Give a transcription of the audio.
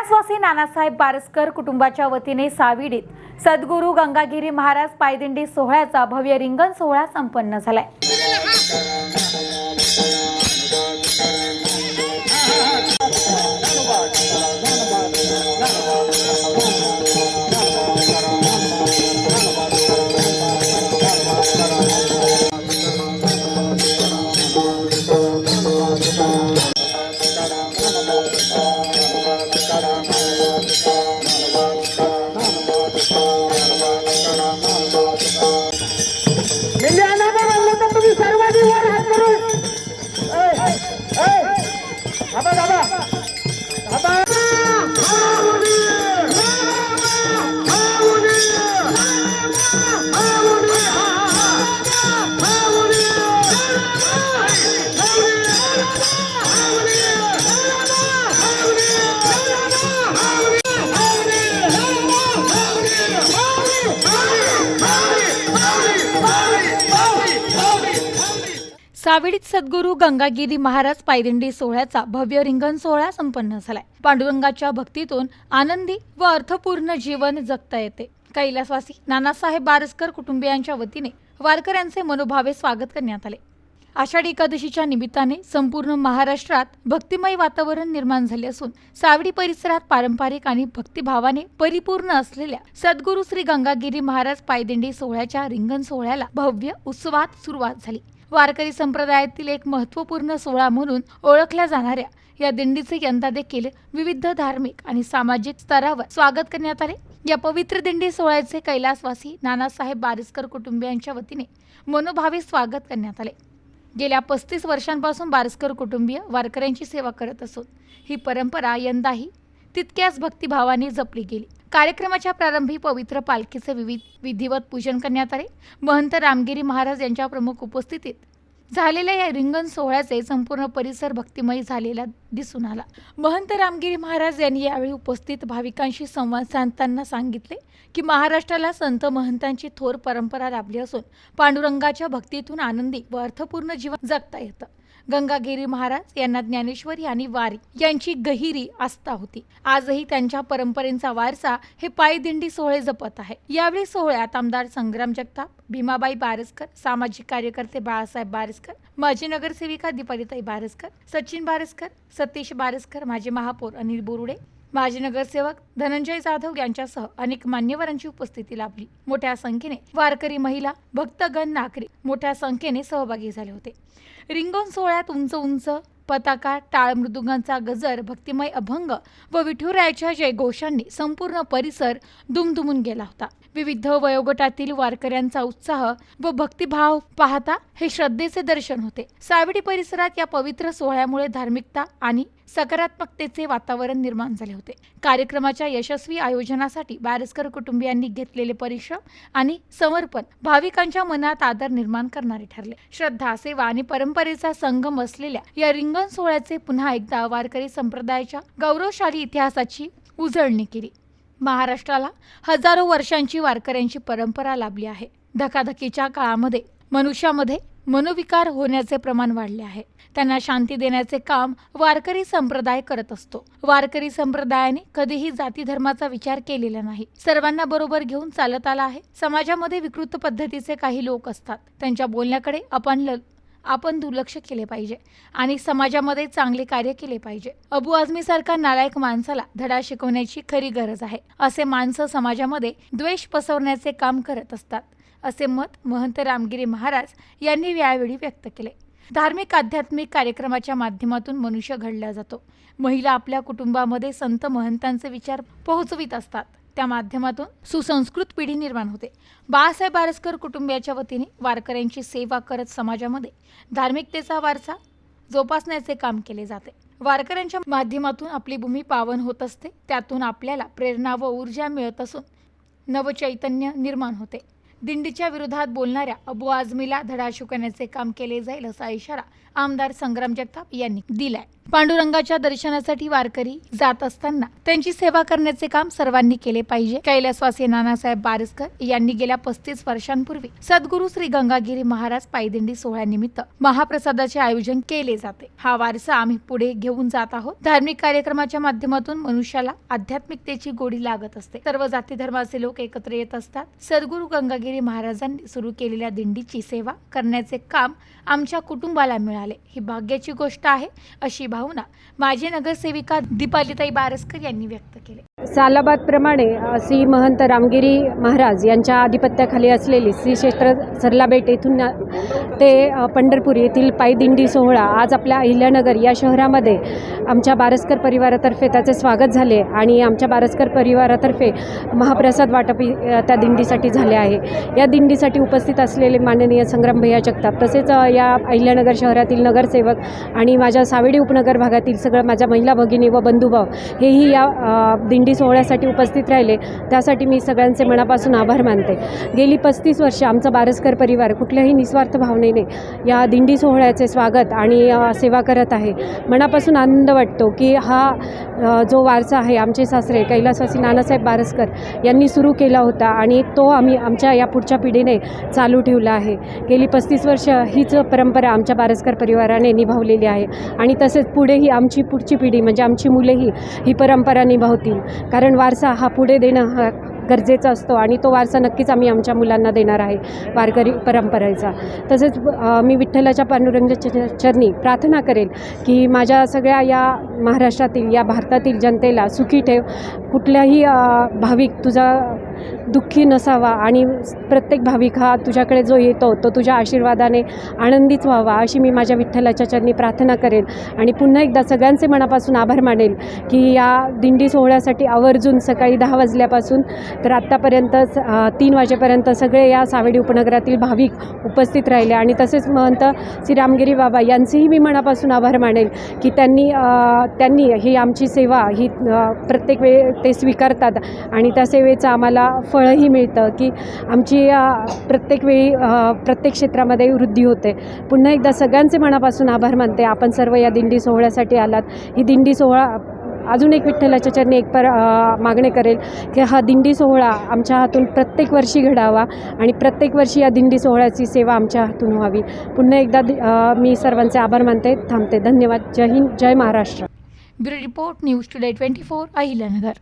कैलासवासी नानासाहेब बारस्कर कुटुंबाच्या वतीने साविडीत सद्गुरू गंगागिरी महाराज पायदिंडी सोहळ्याचा भव्य रिंगण सोहळा संपन्न झालाय। साविडीत सद्गुरू गंगागिरी महाराज पायदिंडी सोहळ्याचा भव्य रिंगण सोहळा संपन्न झालाय। पांडुरंगाच्या भक्तीतून आनंदी व अर्थपूर्ण जीवन जगता येते। कैलासवासी नानासाहेब बारस्कर कुटुंबियांच्या वतीने वारकऱ्यांचे मनोभावे स्वागत करण्यात आले। आषाढी एकादशीच्या निमित्ताने संपूर्ण महाराष्ट्रात भक्तिमय वातावरण निर्माण झाले असून सावडी परिसरात पारंपरिक आणि भक्तिभावाने परिपूर्ण असलेल्या सद्गुरू श्री गंगागिरी महाराज पायदिंडी सोहळ्याच्या रिंगण सोहळ्याला भव्य उत्सवात सुरुवात झाली। वारकरी संप्रदायातील एक महत्त्वपूर्ण सोहळा म्हणून ओळखल्या जाणाऱ्या या दिंडीचे यंदा देखील विविध धार्मिक आणि सामाजिक स्तरावर स्वागत करण्यात आले। या पवित्र दिंडी सोहळ्याचे कैलासवासी नानासाहेब बारस्कर कुटुंबियांच्या वतीने मनोभावे स्वागत करण्यात आले। गेल्या 35 वर्षांपासून बारस्कर कुटुंबीय वारकऱ्यांची सेवा करत असून ही परंपरा यंदाही तितक्याच भक्तिभावाने जपली गेली। कार्यक्रमाच्या प्रारंभी पवित्र पालखीचे विविध विधिवत पूजन करण्यात आले। महंत रामगिरी महाराज यांच्या प्रमुख उपस्थितीत झालेल्या या रिंगण सोहळ्याचे संपूर्ण परिसर भक्तिमय झालेला दिसून आला। महंत रामगिरी महाराज यांनी यावेळी उपस्थित भाविकांशी संवाद साधताना सांगितले की महाराष्ट्राला संत महंतांची थोर परंपरा लाभली असून पांडुरंगाच्या भक्तीतून आनंदी व अर्थपूर्ण जीवन जगता येतं। गंगागिरी महाराज यांना ज्ञानेश्वरी आणि वारी यांची गहिरी आस्था होती। आजही त्यांच्या परंपरेचा वारसा हे पायदिंडी सोहळे जपत आहे। यावेळी सोहळ्यात आमदार संग्राम जगताप, भीमाबाई बारस्कर, सामाजिक कार्यकर्ते बाळासाहेब बारस्कर, माजी नगरसेविका दीपालीताई बारस्कर, सचिन बारस्कर, सतीश बारस्कर, माजी महापौर अनिल बोरुडे, माजी नगरसेवक धनंजय जाधव यांच्यासह अनेक मान्यवरांची उपस्थिती लाभली। मोठ्या संख्येने वारकरी, महिला, भक्तगण, नागरिक मोठ्या संख्येने सहभागी झाले होते। रिंगण सोहळ्यात उंच उंच पताका, टाळ मृदुंगांचा गजर, भक्तिमय अभंग व विठुरायाच्या जयघोषांनी संपूर्ण परिसर दुमदुमून गेला होता। विविध वयोगटातील वारकऱ्यांचा उत्साह व भक्तिभाव पाहता हे श्रद्धेचे दर्शन होते। सावडी परिसरात या पवित्र सोहळ्यामुळे धार्मिकता आणि सकारात्मकतेचे वातावरण निर्माण झाले होते। कार्यक्रमाच्या यशस्वी आयोजनासाठी बारस्कर कुटुंबियांनी घेतलेले परिश्रम आणि समर्पण भाविकांच्या मनात आदर निर्माण करणारे ठरले। श्रद्धा, सेवा आणि परंपरेचा संगम असलेल्या या रिंगण सोहळ्याचे पुन्हा एकदा वारकरी संप्रदायाच्या गौरवशाली इतिहासाची उजळणी केली। महाराष्ट्राला हजारो वर्षांची वारकऱ्यांची परंपरा लाभली आहे। धकाधकीच्या काळामध्ये मनुष्यामध्ये मनोविकार होण्याचे प्रमाण वाढले आहे। त्यांना शांती देण्याचे काम वारकरी संप्रदाय करत असतो। वारकरी संप्रदायाने कधीही जाती धर्माचा विचार केलेला नाही। सर्वांना बरोबर घेऊन चालत आला आहे। समाजामध्ये विकृत पद्धतीचे काही लोक असतात, त्यांच्या बोलण्याकडे आपण दुर्लक्ष केले पाहिजे आणि समाजामध्ये चांगले कार्य केले पाहिजे। अबू आझमी सारखा नालायक माणसाला धडा शिकवण्याची खरी गरज आहे। असे माणसं समाजामध्ये द्वेष पसरवण्याचे काम करत असतात, असे मत महंत रामगिरी महाराज यांनी यावेळी व्यक्त केले। धार्मिक आध्यात्मिक कार्यक्रमाच्या माध्यमातून मनुष्य घडला जातो। महिला आपल्या कुटुंबामध्ये संत महंतांचे विचार पोहोचवित असतात, त्या माध्यमातून सुसंस्कृत पिढी निर्माण होते। बाळासाहेब बारस्कर कुटुंबियाच्या वतीने वारकऱ्यांची सेवा करत समाजामध्ये धार्मिकतेचा वारसा जोपासण्याचे काम केले जाते। वारकऱ्यांच्या माध्यमातून आपली भूमी पावन होत असते, त्यातून आपल्याला प्रेरणा व ऊर्जा मिळत असून नवचैतन्य निर्माण होते। दिंडीच्या विरोधात बोलणाऱ्या अबू आझमीला धडा शिकवण्याचे काम केले जाईल असा इशारा आमदार संग्राम जगताप यांनी दिलाय. पांडुरंगाच्या दर्शनासाठी वारकरी जात असताना त्यांची सेवा करण्याचे काम सर्वांनी केले पाहिजे. कैलासवासी नानासाहेब बारस्कर यांनी गेल्या 35 वर्षांपूर्वी सद्गुरू श्री गंगागिरी महाराज पायदिंडी सोहळ्यानिमित्त महाप्रसादाचे आयोजन केले जाते. हा वारसा आम्ही पुढे घेऊन जात आहोत. धार्मिक कार्यक्रमाच्या माध्यमातून मनुष्याला आध्यात्मिकतेची गोडी लागत असते. सर्व जाती धर्माचे लोक एकत्र येत असतात. सद्गुरू गंगागिरी महाराजांनी सुरू केलेल्या दिंडीची सेवा करण्याचे काम आमच्या कुटुंबाला मिळाले. ही भाग्याची गोष्ट आहे अशी भावना माजी नगरसेविका दीपालीताई बारस्कर यांनी व्यक्त केली. सालाबादप्रमाणे श्री महंत रामगिरी महाराज यांच्या आधिपत्याखाली असलेली श्री क्षेत्र सरलाबेट येथून ते पंढरपूर येथील पायदिंडी सोहळा आज आपल्या अहिल्यानगर या शहरामध्ये आमच्या बारस्कर परिवारातर्फे त्याचे स्वागत झाले आणि आमच्या बारस्कर परिवारातर्फे महाप्रसाद वाटप त्या दिंडीसाठी झाले आहे. या दिंडीसाठी उपस्थित असलेले माननीय संग्राम भैया जगताप तसेच या अहिल्यानगर शहरातील नगरसेवक आणि माझ्या सावेडी उपनगर भागातील सगळं माझ्या महिला भगिनी व बंधुभाव हेही या दिंडी सोहळ्यासाठी उपस्थित राहिले. त्यासाठी मी सगळ्यांचे मनापासून आभार मानते. गेली 35 वर्ष आमचा बारस्कर परिवार कुठल्याही निस्वार्थ भावनेने या दिंडी सोहळ्याचे स्वागत आणि सेवा करत आहे. मनापासून आनंद वाटतो की हा जो वारसा आहे आमचे सासरे कैलासवासी नानासाहेब बारस्कर यांनी सुरू केला होता आणि तो आम्ही आमच्या या पुढच्या पिढीने चालू ठेवला आहे. गेली 35 वर्ष हीच परंपरा आमच्या बारस्कर परिवाराने निभावलेली आहे आणि तसेच पुढेही आमची पुढची पिढी म्हणजे आमची मुलेही ही परंपरा निभावतील. कारण वारसा हा पुढे देणं हा गरजेचा असतो आणि तो वारसा नक्कीच आम्ही आमच्या मुलांना देणार आहे वारकरी परंपरेचा. तसेच मी विठ्ठलाच्या पांडुरंगाच्या चरणी प्रार्थना करेल की माझ्या सगळ्या या महाराष्ट्रातील या भारतातील जनतेला सुखी ठेव. कुठल्याही भाविक तुझा दुःखी नसावा आणि प्रत्येक भाविक हा तुझ्याकडे जो येतो तो तुझ्या आशीर्वादाने आनंदीच व्हावा अशी मी माझ्या विठ्ठलाच्या चरणी प्रार्थना करेल. आणि पुन्हा एकदा सगळ्यांचे मनापासून आभार मानेल की या दिंडी सोहळ्यासाठी आवर्जून सकाळी 10 वाजल्यापासून तर आत्तापर्यंत 3 वाजेपर्यंत सगळे या सावेडी उपनगरातील भाविक उपस्थित राहिले आणि तसेच महंत श्री रामगिरी बाबा यांचेही मी मनापासून आभार मानेल की त्यांनी ही आमची सेवा ही प्रत्येक वेळी ते स्वीकारतात आणि त्या सेवेचं आम्हाला फळही मिळतं की आमची प्रत्येक वेळी प्रत्येक क्षेत्रामध्ये वृद्धी होते. पुन्हा एकदा सगळ्यांचे मनापासून आभार मानते. आपण सर्व या दिंडी सोहळ्यासाठी आलात. ही दिंडी सोहळा अजून एक विठ्ठलाच्या चरणी एक मागणे करेल की हा दिंडी सोहळा आमच्या हातून प्रत्येक वर्षी घडावा आणि प्रत्येक वर्षी या दिंडी सोहळ्याची सेवा आमच्या हातून व्हावी. पुन्हा एकदा मी सर्वांचे आभार मानते. थांबते. धन्यवाद. जय हिंद. जय Maharashtra. Bureau report news today 24 Ahilyanagar.